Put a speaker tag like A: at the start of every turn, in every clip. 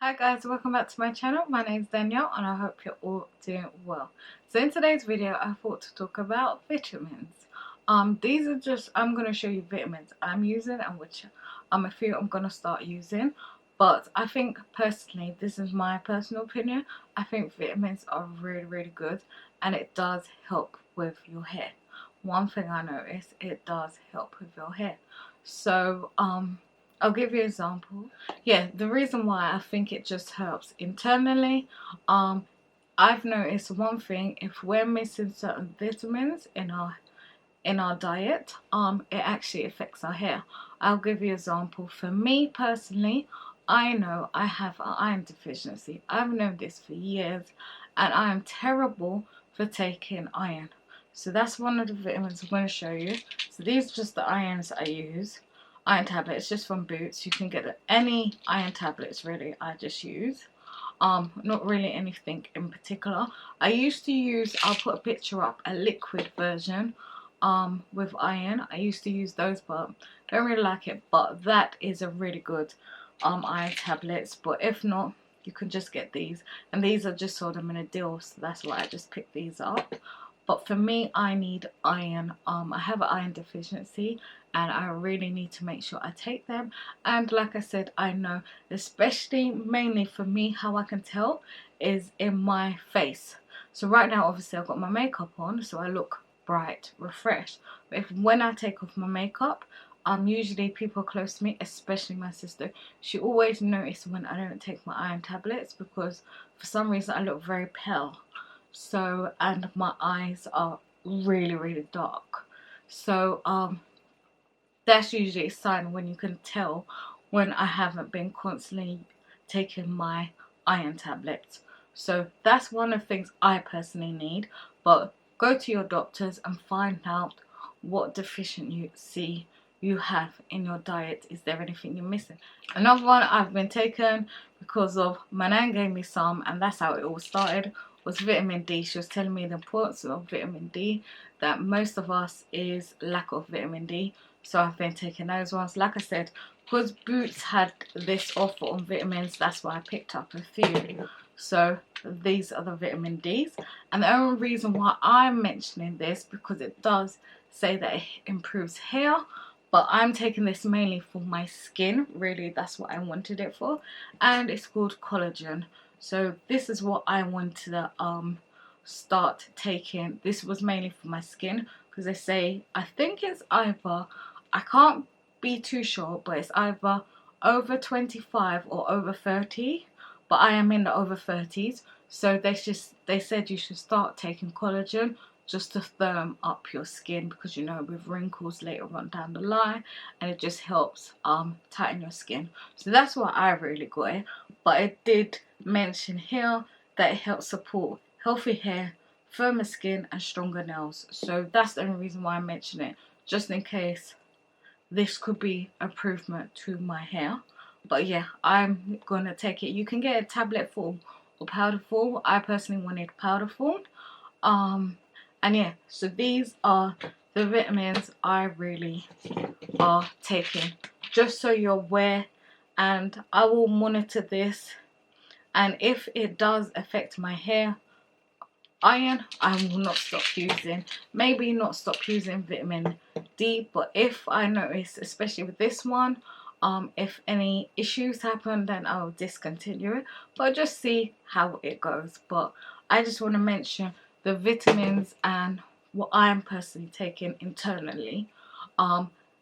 A: Hi guys, welcome back to my channel. My name is Danielle and I hope you're all doing well. So in today's video I thought to talk about vitamins. These are just, I'm going to show you vitamins I'm using and which a few I'm going to start using. But I think personally, this is my personal opinion, I think vitamins are really good and it does help with your hair. One thing I noticed, it does help with your hair. So I'll give you an example. Yeah, the reason why I think it just helps internally, I've noticed one thing: if we're missing certain vitamins in our diet, it actually affects our hair. I'll give you an example. For me personally, I know I have an iron deficiency. I've known this for years, and I am terrible for taking iron. So that's one of the vitamins I'm going to show you. So these are just the irons I use. Iron tablets, just from Boots. You can get any iron tablets really. I just use. Not really anything in particular. I used to use, I'll put a picture up, a liquid version with iron. I used to use those, but don't really like it. But that is a really good iron tablets. But if not, you can just get these, and these are just sold them in a deal, so that's why I just picked these up. But for me, I need iron. I have an iron deficiency and I really need to make sure I take them. And like I said, I know, especially mainly for me, how I can tell is in my face. So right now, obviously I've got my makeup on, so I look bright, refreshed. But when I take off my makeup, usually people close to me, especially my sister, she always notices when I don't take my iron tablets, because for some reason I look very pale. So, and my eyes are really dark. So that's usually a sign when you can tell when I haven't been constantly taking my iron tablets. So that's one of the things I personally need. But go to your doctors and find out what deficiency you have in your diet. Is there anything you're missing? Another one I've been taking because of my nan gave me some, and that's how it all started, was vitamin D. She was telling me the importance of vitamin D, that most of us is lack of vitamin D. So I've been taking those ones. Like I said, because Boots had this offer on vitamins, that's why I picked up a few. So these are the vitamin Ds. And the only reason why I'm mentioning this, because it does say that it improves hair, but I'm taking this mainly for my skin. Really, that's what I wanted it for. And it's called collagen. So this is what I wanted to start taking. This was mainly for my skin, because they say, I think it's either, I can't be too sure, but it's either over 25 or over 30. But I am in the over 30s. So they said you should start taking collagen just to firm up your skin, because you know, with wrinkles later on down the line, and it just helps tighten your skin. So that's why I really got it. But it did mention here that it helps support healthy hair, firmer skin and stronger nails. So that's the only reason why I mention it, just in case this could be improvement to my hair. But yeah, I'm gonna take it. You can get a tablet form or powder form. I personally wanted powder form. And yeah, so these are the vitamins I really are taking, just so you're aware. And I will monitor this, and if it does affect my hair, iron, I will not stop using. Maybe not stop using vitamin D, but if I notice, especially with this one, if any issues happen, then I'll discontinue it, but just see how it goes. But I just want to mention the vitamins and what I'm personally taking internally.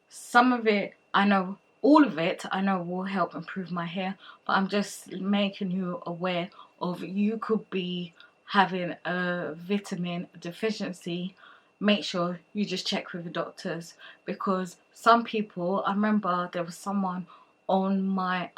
A: Some of it, I know, all of it, I know will help improve my hair, but I'm just making you aware of, you could be having a vitamin deficiency. Make sure you just check with the doctors, because some people, I remember there was someone on my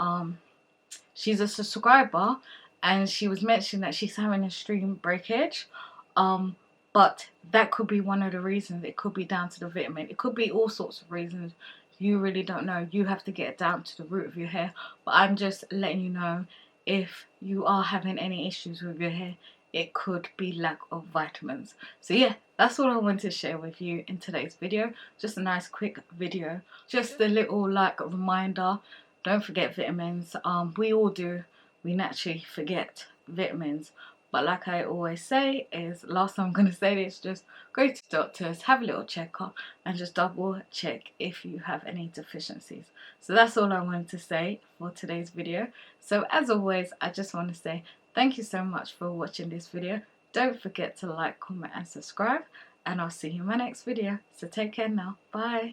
A: she's a subscriber, and she was mentioning that she's having a stream breakage, but that could be one of the reasons. It could be down to the vitamin, it could be all sorts of reasons. You really don't know. You have to get down to the root of your hair. But I'm just letting you know, if you are having any issues with your hair, it could be lack of vitamins. So yeah, that's all I wanted to share with you in today's video. Just a nice quick video, just a little like reminder, don't forget vitamins. We all do, we naturally forget vitamins. But like I always say, is last time I'm going to say this, just go to doctors, have a little checkup, and just double check if you have any deficiencies. So that's all I wanted to say for today's video. So as always, I just want to say thank you so much for watching this video. Don't forget to like, comment and subscribe, and I'll see you in my next video. So take care now. Bye.